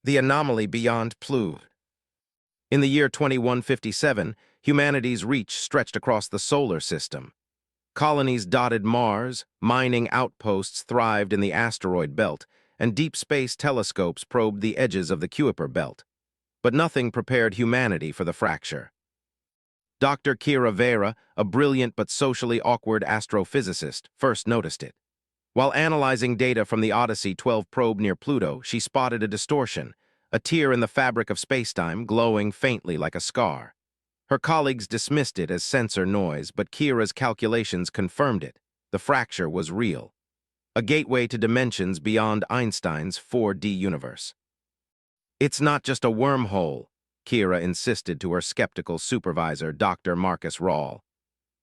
The anomaly beyond Pluto. In the year 2157, humanity's reach stretched across the solar system. Colonies dotted Mars, mining outposts thrived in the asteroid belt, and deep space telescopes probed the edges of the Kuiper belt. But nothing prepared humanity for the fracture. Dr. Kira Vera, a brilliant but socially awkward astrophysicist, first noticed it. While analyzing data from the Odyssey 12 probe near Pluto, she spotted a distortion, a tear in the fabric of spacetime glowing faintly like a scar. Her colleagues dismissed it as sensor noise, but Kira's calculations confirmed it. The fracture was real. A gateway to dimensions beyond Einstein's 4D universe. It's not just a wormhole, Kira insisted to her skeptical supervisor, Dr. Marcus Rawl.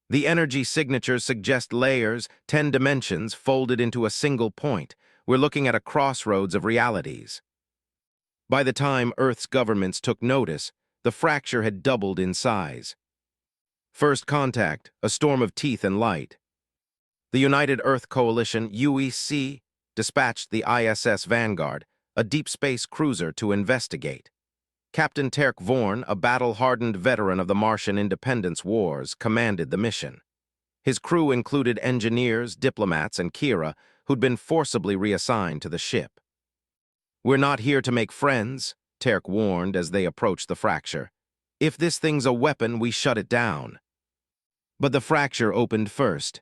The energy signatures suggest layers, 10 dimensions, folded into a single point. We're looking at a crossroads of realities. By the time Earth's governments took notice, the fracture had doubled in size. First contact, a storm of teeth and light. The United Earth Coalition, UEC, dispatched the ISS Vanguard, a deep space cruiser, to investigate. Captain Terk Vorn, a battle-hardened veteran of the Martian independence wars, commanded the mission. His crew included engineers, diplomats, and Kira, who'd been forcibly reassigned to the ship. "We're not here to make friends," Terk warned as they approached the fracture. "If this thing's a weapon, we shut it down." But the fracture opened first.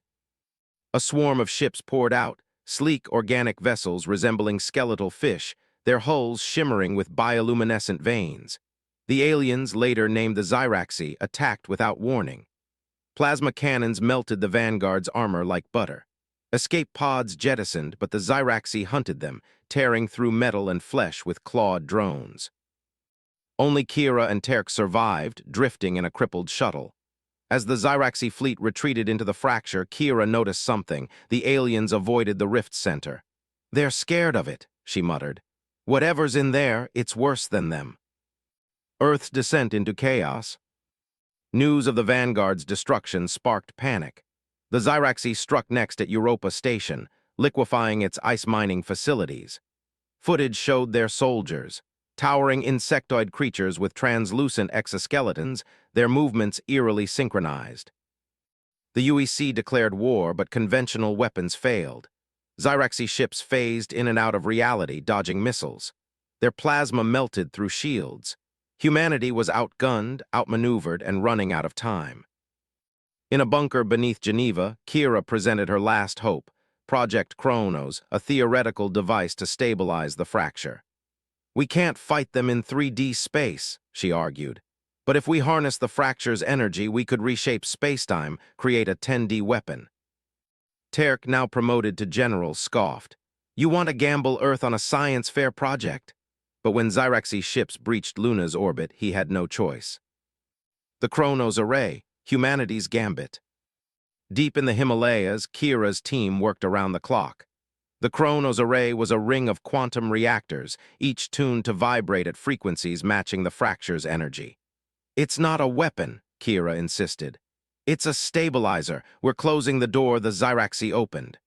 A swarm of ships poured out, sleek organic vessels resembling skeletal fish, their hulls shimmering with bioluminescent veins. The aliens, later named the Zyraxi, attacked without warning. Plasma cannons melted the Vanguard's armor like butter. Escape pods jettisoned, but the Zyraxi hunted them, tearing through metal and flesh with clawed drones. Only Kira and Terk survived, drifting in a crippled shuttle. As the Zyraxi fleet retreated into the fracture, Kira noticed something. The aliens avoided the rift's center. "They're scared of it," she muttered. "Whatever's in there, it's worse than them." Earth's descent into chaos. News of the Vanguard's destruction sparked panic. The Zyraxi struck next at Europa Station, liquefying its ice mining facilities. Footage showed their soldiers, towering insectoid creatures with translucent exoskeletons, their movements eerily synchronized. The UEC declared war, but conventional weapons failed. Zyraxi ships phased in and out of reality, dodging missiles. Their plasma melted through shields. Humanity was outgunned, outmaneuvered, and running out of time. In a bunker beneath Geneva, Kira presented her last hope, Project Kronos, a theoretical device to stabilize the fracture. "We can't fight them in 3D space," she argued. "But if we harness the fracture's energy, we could reshape spacetime, create a 10D weapon." Terk, now promoted to general, scoffed. "You want to gamble Earth on a science fair project?" But when Zyraxi ships breached Luna's orbit, he had no choice. The Kronos Array, humanity's gambit. Deep in the Himalayas, Kira's team worked around the clock. The Kronos Array was a ring of quantum reactors, each tuned to vibrate at frequencies matching the fracture's energy. "It's not a weapon," Kira insisted. "It's a stabilizer. We're closing the door the Zyraxi opened."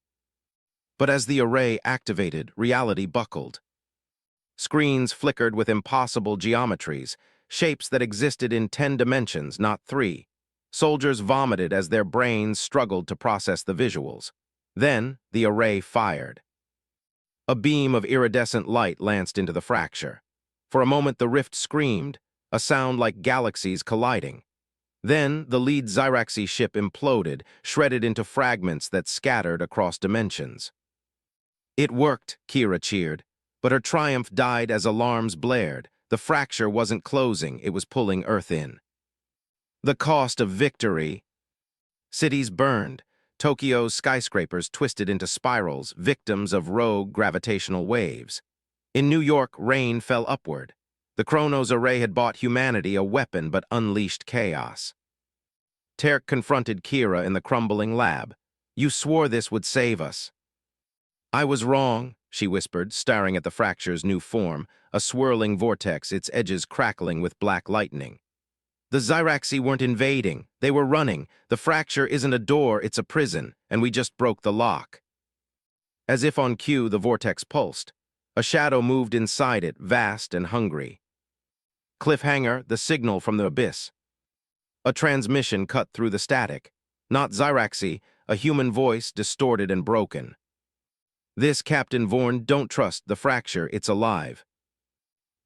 But as the array activated, reality buckled. Screens flickered with impossible geometries, shapes that existed in 10 dimensions, not 3. Soldiers vomited as their brains struggled to process the visuals. Then, the array fired. A beam of iridescent light lanced into the fracture. For a moment, the rift screamed, a sound like galaxies colliding. Then, the lead Zyraxi ship imploded, shredded into fragments that scattered across dimensions. "It worked," Kira cheered, but her triumph died as alarms blared. The fracture wasn't closing, it was pulling Earth in. The cost of victory. Cities burned. Tokyo's skyscrapers twisted into spirals, victims of rogue gravitational waves. In New York, rain fell upward. The Kronos Array had bought humanity a weapon but unleashed chaos. Terk confronted Kira in the crumbling lab. "You swore this would save us." "I was wrong," she whispered, staring at the fracture's new form, a swirling vortex, its edges crackling with black lightning. "The Zyraxi weren't invading. They were running. The fracture isn't a door, it's a prison, and we just broke the lock." As if on cue, the vortex pulsed. A shadow moved inside it, vast and hungry. Cliffhanger, the signal from the abyss. A transmission cut through the static. Not Zyraxy, a human voice, distorted and broken. "This, Captain Vorn, don't trust the fracture, it's alive."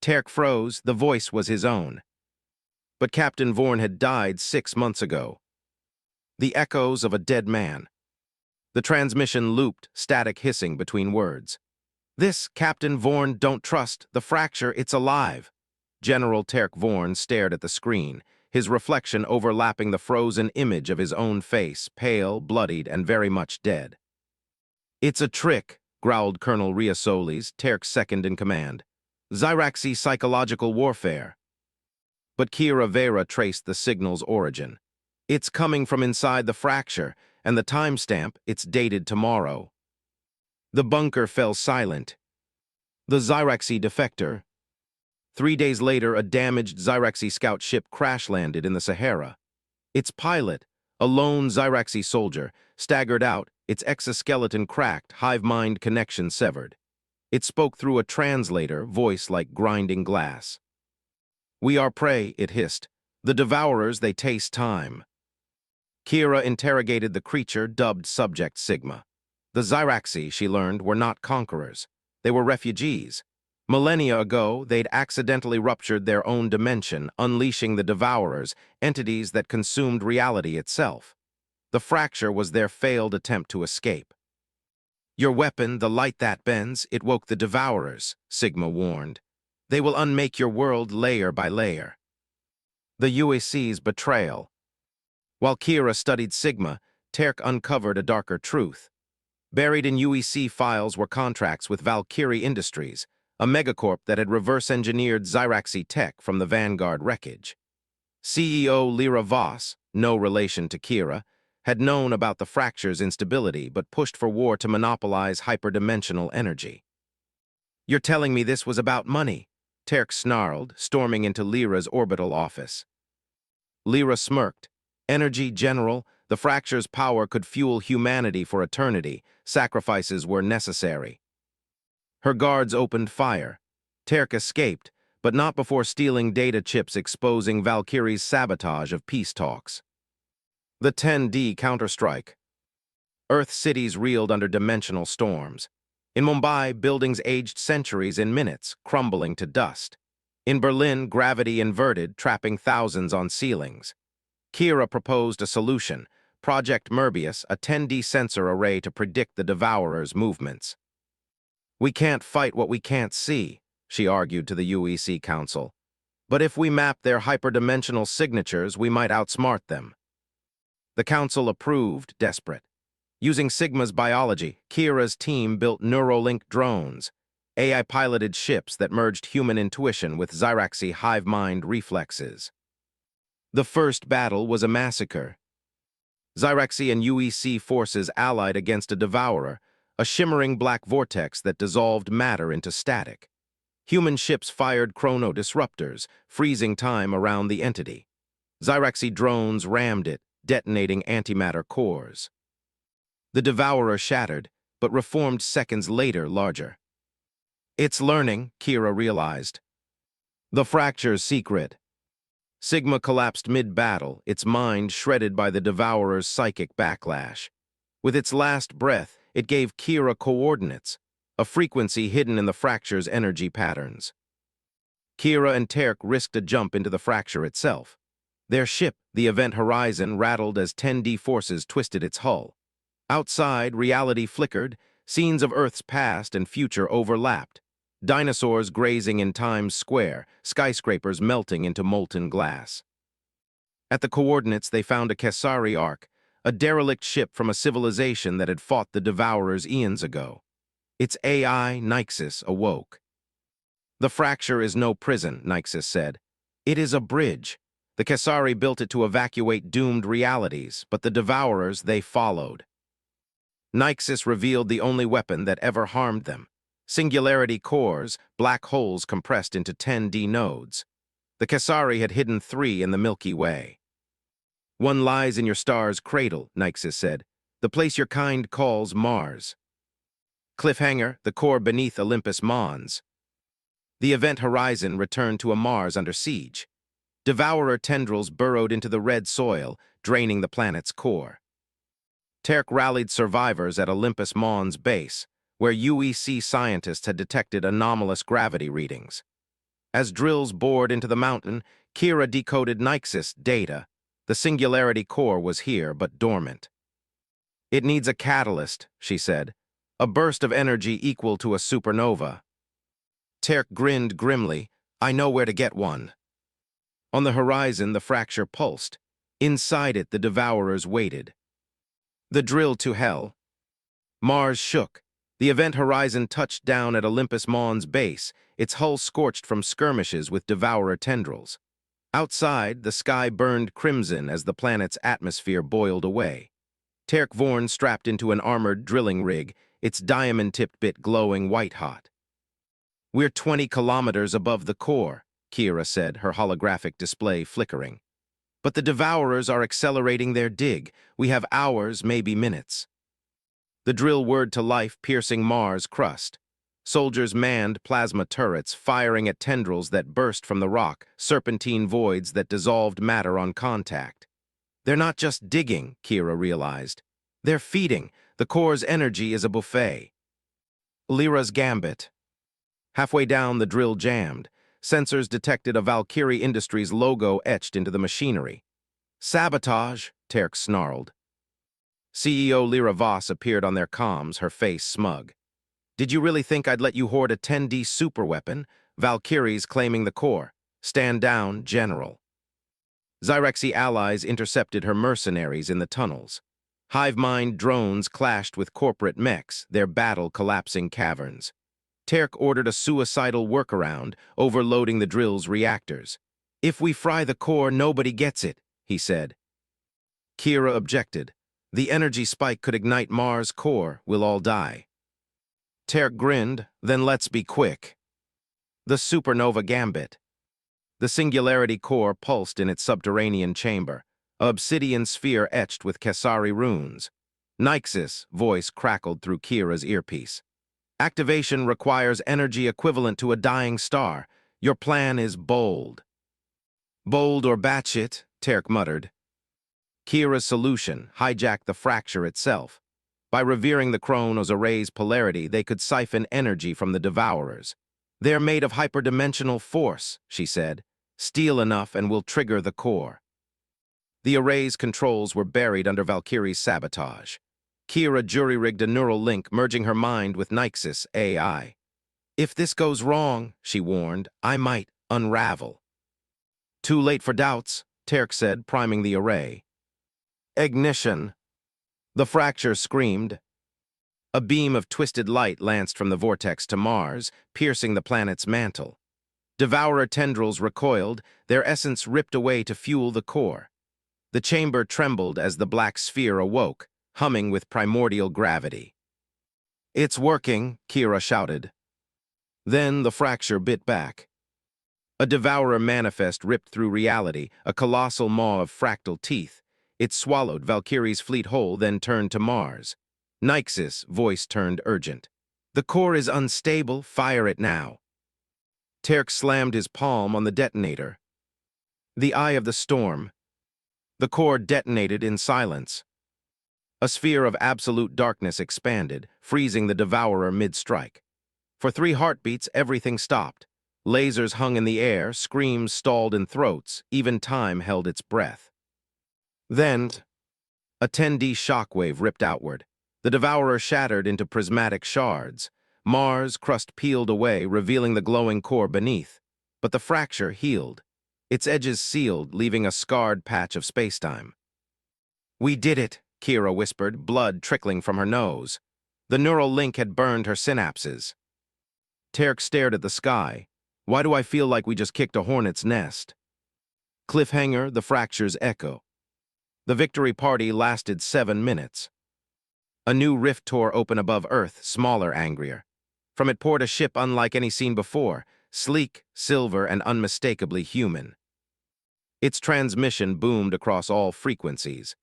Terk froze, the voice was his own. But Captain Vorn had died 6 months ago. The echoes of a dead man. The transmission looped, static hissing between words. "This, Captain Vorn, don't trust the fracture, it's alive." General Terk Vorn stared at the screen, his reflection overlapping the frozen image of his own face, pale, bloodied, and very much dead. "It's a trick," growled Colonel Riasoles, Terk's second-in-command. "Zyraxy psychological warfare." But Kira Vera traced the signal's origin. "It's coming from inside the fracture, and the timestamp, it's dated tomorrow." The bunker fell silent. The Zyraxy defector. 3 days later, a damaged Zyraxy scout ship crash-landed in the Sahara. Its pilot, a lone Zyraxy soldier, staggered out, its exoskeleton cracked, hive-mind connection severed. It spoke through a translator, voice like grinding glass. "We are prey," it hissed. "The devourers, they taste time." Kira interrogated the creature, dubbed Subject Sigma. The Zyraxy, she learned, were not conquerors. They were refugees. Millennia ago, they'd accidentally ruptured their own dimension, unleashing the devourers, entities that consumed reality itself. The fracture was their failed attempt to escape. "Your weapon, the light that bends, it woke the devourers," Sigma warned. "They will unmake your world layer by layer." The UAC's betrayal. While Kira studied Sigma, Terk uncovered a darker truth. Buried in UEC files were contracts with Valkyrie Industries, a megacorp that had reverse-engineered Zyraxy tech from the Vanguard wreckage. CEO Lyra Voss, no relation to Kira, had known about the fracture's instability but pushed for war to monopolize hyperdimensional energy. "You're telling me this was about money?" Terk snarled, storming into Lyra's orbital office. Lyra smirked. "Energy, General, the fracture's power could fuel humanity for eternity. Sacrifices were necessary." Her guards opened fire. Terk escaped, but not before stealing data chips exposing Valkyrie's sabotage of peace talks. The 10D counterstrike. Earth cities reeled under dimensional storms. In Mumbai, buildings aged centuries in minutes, crumbling to dust. In Berlin, gravity inverted, trapping thousands on ceilings. Kira proposed a solution, Project Merbius, a 10D sensor array to predict the devourers' movements. "We can't fight what we can't see," she argued to the UEC Council. "But if we map their hyperdimensional signatures, we might outsmart them." The Council approved, desperate. Using Sigma's biology, Kira's team built Neuralink drones, AI-piloted ships that merged human intuition with Zyraxy hive-mind reflexes. The first battle was a massacre. Zyraxy and UEC forces allied against a devourer, a shimmering black vortex that dissolved matter into static. Human ships fired chrono-disruptors, freezing time around the entity. Zyraxy drones rammed it, detonating antimatter cores. The devourer shattered, but reformed seconds later larger. "It's learning," Kira realized. The fracture's secret. Sigma collapsed mid-battle, its mind shredded by the devourer's psychic backlash. With its last breath, it gave Kira coordinates, a frequency hidden in the fracture's energy patterns. Kira and Terk risked a jump into the fracture itself. Their ship, the Event Horizon, rattled as 10D forces twisted its hull. Outside, reality flickered, scenes of Earth's past and future overlapped. Dinosaurs grazing in Times Square, skyscrapers melting into molten glass. At the coordinates, they found a Kesari Ark, a derelict ship from a civilization that had fought the Devourers eons ago. Its AI, Nyxis, awoke. "The fracture is no prison," Nyxis said. "It is a bridge. The Kesari built it to evacuate doomed realities, but the Devourers, they followed." Nyxis revealed the only weapon that ever harmed them. Singularity cores, black holes compressed into 10D nodes. The Kesari had hidden 3 in the Milky Way. "One lies in your star's cradle," Nyxis said. "The place your kind calls Mars." Cliffhanger, the core beneath Olympus Mons. The event horizon returned to a Mars under siege. Devourer tendrils burrowed into the red soil, draining the planet's core. Terk rallied survivors at Olympus Mons base, where UEC scientists had detected anomalous gravity readings. As drills bored into the mountain, Kira decoded Nixis data. The singularity core was here, but dormant. "It needs a catalyst," she said. "A burst of energy equal to a supernova." Terk grinned grimly. "I know where to get one." On the horizon, the fracture pulsed. Inside it, the devourers waited. The drill to hell. Mars shook. The event horizon touched down at Olympus Mons base, its hull scorched from skirmishes with devourer tendrils. Outside, the sky burned crimson as the planet's atmosphere boiled away. Terk Vorn strapped into an armored drilling rig, its diamond-tipped bit glowing white-hot. "We're 20 kilometers above the core," Kira said, her holographic display flickering. "But the devourers are accelerating their dig. We have hours, maybe minutes." The drill whirred to life, piercing Mars' crust. Soldiers manned plasma turrets, firing at tendrils that burst from the rock, serpentine voids that dissolved matter on contact. "They're not just digging," Kira realized. "They're feeding. The core's energy is a buffet." Lyra's gambit. Halfway down, the drill jammed. Sensors detected a Valkyrie Industries logo etched into the machinery. "Sabotage," Terk snarled. CEO Lyra Voss appeared on their comms, her face smug. "Did you really think I'd let you hoard a 10D superweapon? Valkyries claiming the core. Stand down, General." Xyrexy allies intercepted her mercenaries in the tunnels. Hive mind drones clashed with corporate mechs, their battle-collapsing caverns. Terk ordered a suicidal workaround, overloading the drill's reactors. "If we fry the core, nobody gets it," he said. Kira objected. "The energy spike could ignite Mars' core. We'll all die." Terk grinned. "Then let's be quick." The supernova gambit. The singularity core pulsed in its subterranean chamber, a obsidian sphere etched with Kesari runes. "Nixis," voice crackled through Kira's earpiece. "Activation requires energy equivalent to a dying star. Your plan is bold." "Bold or batshit," Terk muttered. Kira's solution: hijack the fracture itself. By revering the Chronos Array's polarity, they could siphon energy from the devourers. "They're made of hyperdimensional force," she said. "Steal enough and we'll trigger the core." The array's controls were buried under Valkyrie's sabotage. Kira jury-rigged a neural link, merging her mind with Nixis AI. "If this goes wrong," she warned, "I might unravel." "Too late for doubts," Terk said, priming the array. Ignition. The fracture screamed. A beam of twisted light lanced from the vortex to Mars, piercing the planet's mantle. Devourer tendrils recoiled, their essence ripped away to fuel the core. The chamber trembled as the black sphere awoke, humming with primordial gravity. "It's working," Kira shouted. Then the fracture bit back. A devourer manifest ripped through reality, a colossal maw of fractal teeth. It swallowed Valkyrie's fleet whole, then turned to Mars. Nixis' voice turned urgent. "The core is unstable, fire it now." Terk slammed his palm on the detonator. The eye of the storm. The core detonated in silence. A sphere of absolute darkness expanded, freezing the devourer mid-strike. For 3 heartbeats, everything stopped. Lasers hung in the air, screams stalled in throats, even time held its breath. Then, a 10D shockwave ripped outward. The devourer shattered into prismatic shards. Mars' crust peeled away, revealing the glowing core beneath. But the fracture healed. Its edges sealed, leaving a scarred patch of spacetime. "We did it," Kira whispered, blood trickling from her nose. The neural link had burned her synapses. Terk stared at the sky. "Why do I feel like we just kicked a hornet's nest?" Cliffhanger, the fracture's echo. The victory party lasted 7 minutes. A new rift tore open above Earth, smaller, angrier. From it poured a ship unlike any seen before, sleek, silver, and unmistakably human. Its transmission boomed across all frequencies.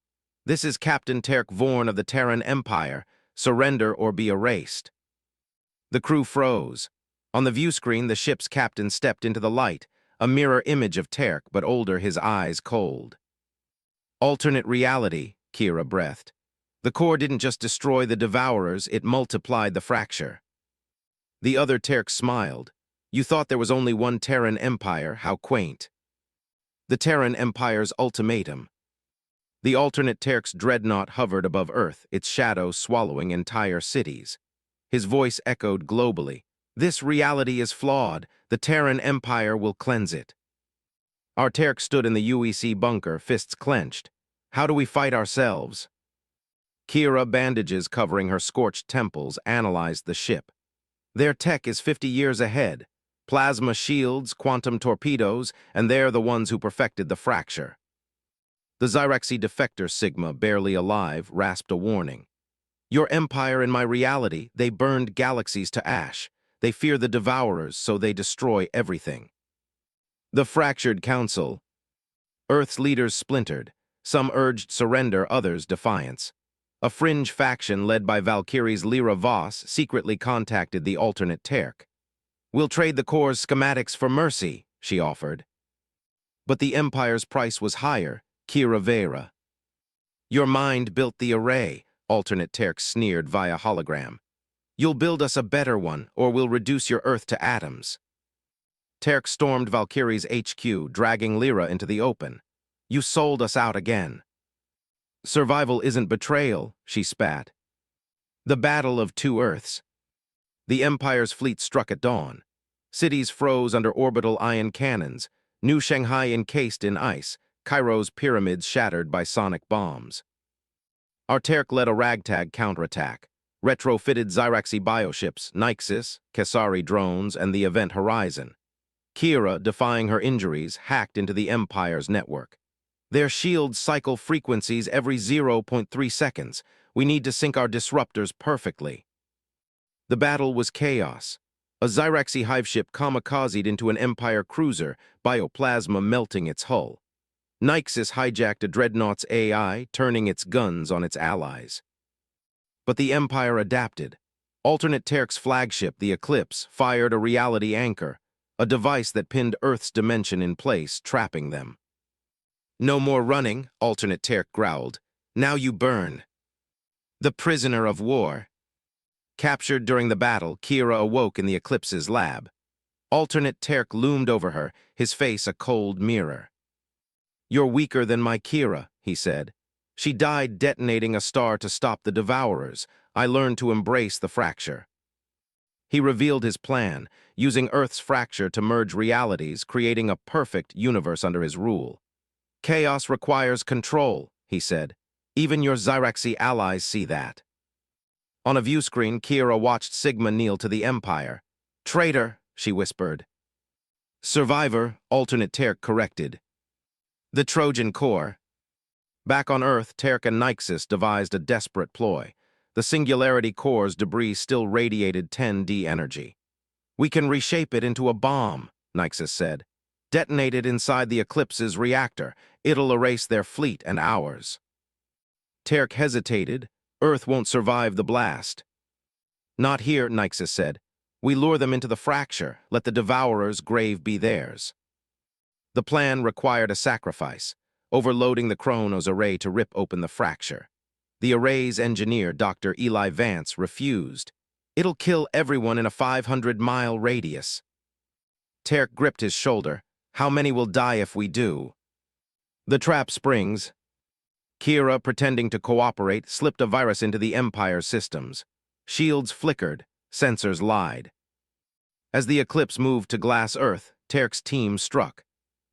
"This is Captain Terk Vorn of the Terran Empire. Surrender or be erased." The crew froze. On the view screen, the ship's captain stepped into the light, a mirror image of Terk, but older, his eyes cold. Alternate reality, Kira breathed. The core didn't just destroy the Devourers, it multiplied the fracture. The other Terk smiled. You thought there was only one Terran Empire, how quaint. The Terran Empire's ultimatum. The alternate Terk's dreadnought hovered above Earth, its shadow swallowing entire cities. His voice echoed globally. This reality is flawed. The Terran Empire will cleanse it. Our Terk stood in the UEC bunker, fists clenched. How do we fight ourselves? Kira, bandages covering her scorched temples, analyzed the ship. Their tech is 50 years ahead. Plasma shields, quantum torpedoes, and they're the ones who perfected the fracture. The Xyrexi defector Sigma, barely alive, rasped a warning. Your empire in my reality, they burned galaxies to ash. They fear the Devourers, so they destroy everything. The fractured council. Earth's leaders splintered. Some urged surrender, others defiance. A fringe faction led by Valkyrie's Lyra Voss secretly contacted the alternate Terk. We'll trade the core's schematics for mercy, she offered. But the Empire's price was higher, Kira Vera. Your mind built the array, alternate Terk sneered via hologram. You'll build us a better one, or we'll reduce your Earth to atoms. Terk stormed Valkyrie's HQ, dragging Lyra into the open. You sold us out again. Survival isn't betrayal, she spat. The battle of two Earths. The Empire's fleet struck at dawn. Cities froze under orbital ion cannons, New Shanghai encased in ice, Cairo's pyramids shattered by sonic bombs. Our Terk led a ragtag counterattack. Retrofitted Xyrexi bioships, Nixis, Kesari drones, and the Event Horizon. Kira, defying her injuries, hacked into the Empire's network. Their shields cycle frequencies every 0.3 seconds. We need to sync our disruptors perfectly. The battle was chaos. A Xyrexi hive ship kamikazed into an Empire cruiser, bioplasma melting its hull. Nixis hijacked a dreadnought's AI, turning its guns on its allies. But the Empire adapted. Alternate Terk's flagship, the Eclipse, fired a reality anchor, a device that pinned Earth's dimension in place, trapping them. No more running, alternate Terk growled. Now you burn. The prisoner of war. Captured during the battle, Kira awoke in the Eclipse's lab. Alternate Terk loomed over her, his face a cold mirror. You're weaker than my Kira, he said. She died detonating a star to stop the Devourers. I learned to embrace the fracture. He revealed his plan, using Earth's fracture to merge realities, creating a perfect universe under his rule. Chaos requires control, he said. Even your Xyrexi allies see that. On a view screen, Kira watched Sigma kneel to the Empire. Traitor, she whispered. Survivor, alternate Terk corrected. The Trojan Core. Back on Earth, Terk and Nixis devised a desperate ploy. The Singularity Core's debris still radiated 10D energy. We can reshape it into a bomb, Nixis said. Detonate it inside the Eclipse's reactor. It'll erase their fleet and ours. Terk hesitated. Earth won't survive the blast. Not here, Nixis said. We lure them into the fracture. Let the Devourer's grave be theirs. The plan required a sacrifice, overloading the Chronos array to rip open the fracture. The array's engineer, Dr. Eli Vance, refused. It'll kill everyone in a 500-mile radius. Terk gripped his shoulder. How many will die if we do? The trap springs. Kira, pretending to cooperate, slipped a virus into the Empire's systems. Shields flickered. Sensors lied. As the Eclipse moved to glass Earth, Terk's team struck.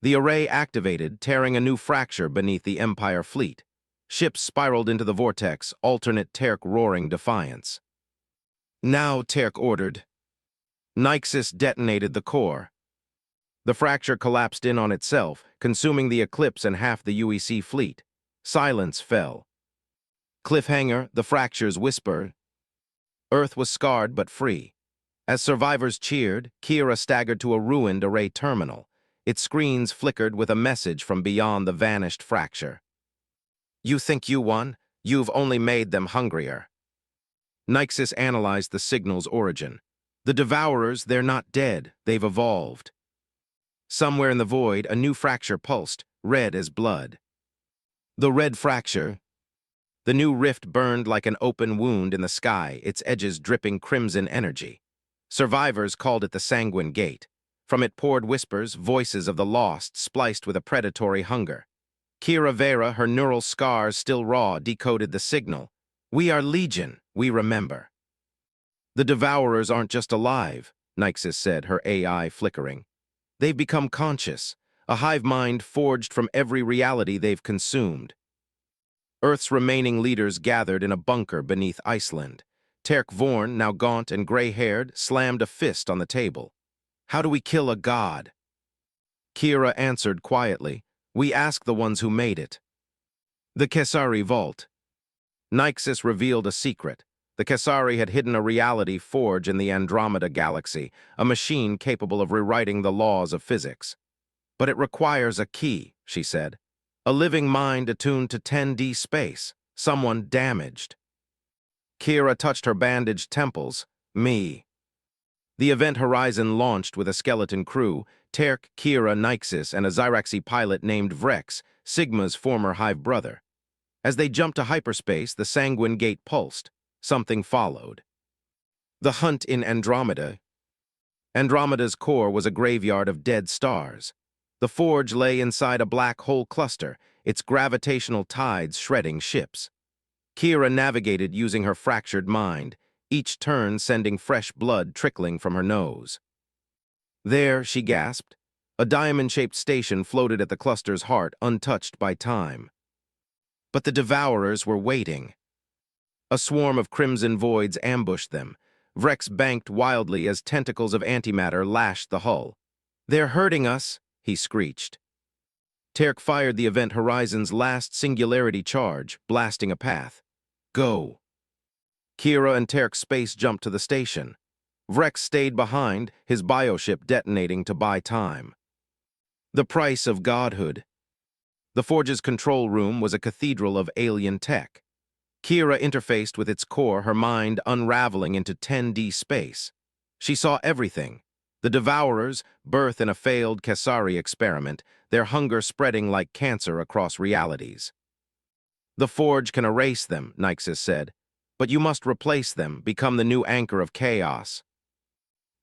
The array activated, tearing a new fracture beneath the Empire fleet. Ships spiraled into the vortex, alternate Terk roaring defiance. Now, Terk ordered. Nixis detonated the core. The fracture collapsed in on itself, consuming the Eclipse and half the UEC fleet. Silence fell. Cliffhanger, the fracture's whisper. Earth was scarred but free. As survivors cheered, Kira staggered to a ruined array terminal. Its screens flickered with a message from beyond the vanished fracture. You think you won? You've only made them hungrier. Nixis analyzed the signal's origin. The Devourers, they're not dead, they've evolved. Somewhere in the void, a new fracture pulsed, red as blood. The red fracture. The new rift burned like an open wound in the sky, its edges dripping crimson energy. Survivors called it the Sanguine Gate. From it poured whispers, voices of the lost, spliced with a predatory hunger. Kira Vera, her neural scars still raw, decoded the signal. We are Legion, we remember. The Devourers aren't just alive, Nyxis said, her AI flickering. They've become conscious, a hive mind forged from every reality they've consumed. Earth's remaining leaders gathered in a bunker beneath Iceland. Terk Vorn, now gaunt and gray-haired, slammed a fist on the table. How do we kill a god? Kira answered quietly. We ask the ones who made it. The Kesari Vault. Nyxis revealed a secret. The Kesari had hidden a reality forge in the Andromeda Galaxy, a machine capable of rewriting the laws of physics. But it requires a key, she said. A living mind attuned to 10D space. Someone damaged. Kira touched her bandaged temples. Me. The Event Horizon launched with a skeleton crew, Terk, Kira, Nyxis, and a Zyraxi pilot named Vrex, Sigma's former hive brother. As they jumped to hyperspace, the Sanguine Gate pulsed. Something followed. The hunt in Andromeda. Andromeda's core was a graveyard of dead stars. The forge lay inside a black hole cluster, its gravitational tides shredding ships. Kira navigated using her fractured mind, each turn sending fresh blood trickling from her nose. There, she gasped, a diamond-shaped station floated at the cluster's heart, untouched by time. But the Devourers were waiting. A swarm of crimson voids ambushed them. Vrex banked wildly as tentacles of antimatter lashed the hull. They're hurting us, he screeched. Terk fired the Event Horizon's last singularity charge, blasting a path. Go. Kira and Terk space jumped to the station. Vrex stayed behind, his bioship detonating to buy time. The price of godhood. The Forge's control room was a cathedral of alien tech. Kira interfaced with its core, her mind unraveling into 10D space. She saw everything. The Devourers, birth in a failed Kesari experiment, their hunger spreading like cancer across realities. The Forge can erase them, Nyxis said, but you must replace them, become the new anchor of chaos.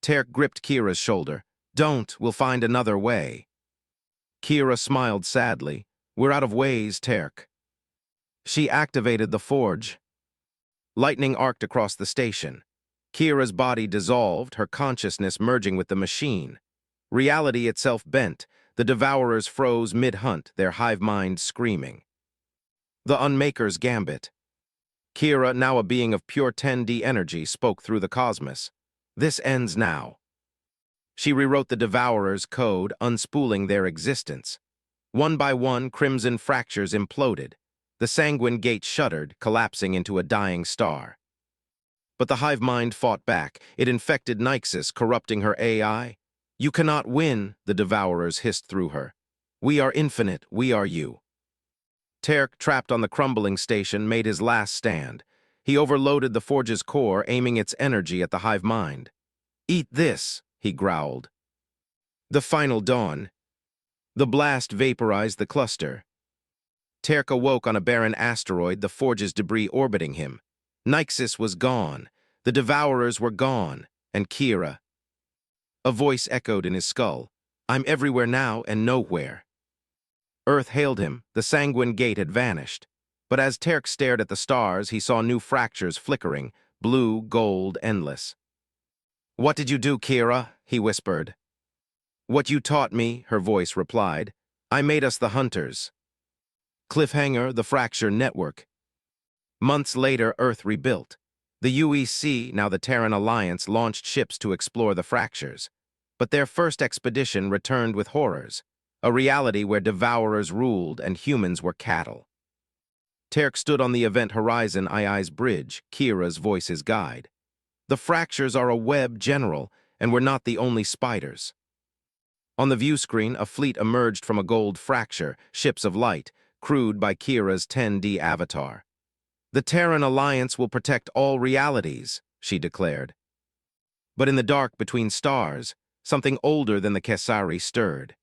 Terk gripped Kira's shoulder. Don't, we'll find another way. Kira smiled sadly. We're out of ways, Terk. She activated the forge. Lightning arced across the station. Kira's body dissolved, her consciousness merging with the machine. Reality itself bent. The Devourers froze mid-hunt, their hive mind screaming. The Unmaker's gambit. Kira, now a being of pure 10D energy, spoke through the cosmos. This ends now. She rewrote the Devourers' code, unspooling their existence. One by one, crimson fractures imploded. The Sanguine Gate shuddered, collapsing into a dying star. But the hive mind fought back. It infected Nyxis, corrupting her AI. You cannot win, the Devourers hissed through her. We are infinite, we are you. Terk, trapped on the crumbling station, made his last stand. He overloaded the Forge's core, aiming its energy at the hive mind. Eat this, he growled. The final dawn. The blast vaporized the cluster. Terk awoke on a barren asteroid, the Forge's debris orbiting him. Nyxis was gone. The Devourers were gone. And Kira. A voice echoed in his skull. I'm everywhere now and nowhere. Earth hailed him. The Sanguine Gate had vanished. But as Terk stared at the stars, he saw new fractures flickering, blue, gold, endless. What did you do, Kira? He whispered. What you taught me, her voice replied. I made us the hunters. Cliffhanger, the fracture network. Months later, Earth rebuilt. The UEC, now the Terran Alliance, launched ships to explore the fractures. But their first expedition returned with horrors, a reality where Devourers ruled and humans were cattle. Terk stood on the Event Horizon II's bridge, Kira's voice his guide. The fractures are a web, General, and we're not the only spiders. On the view screen, a fleet emerged from a gold fracture, ships of light, crewed by Kira's 10D avatar. The Terran Alliance will protect all realities, she declared. But in the dark between stars, something older than the Kesari stirred.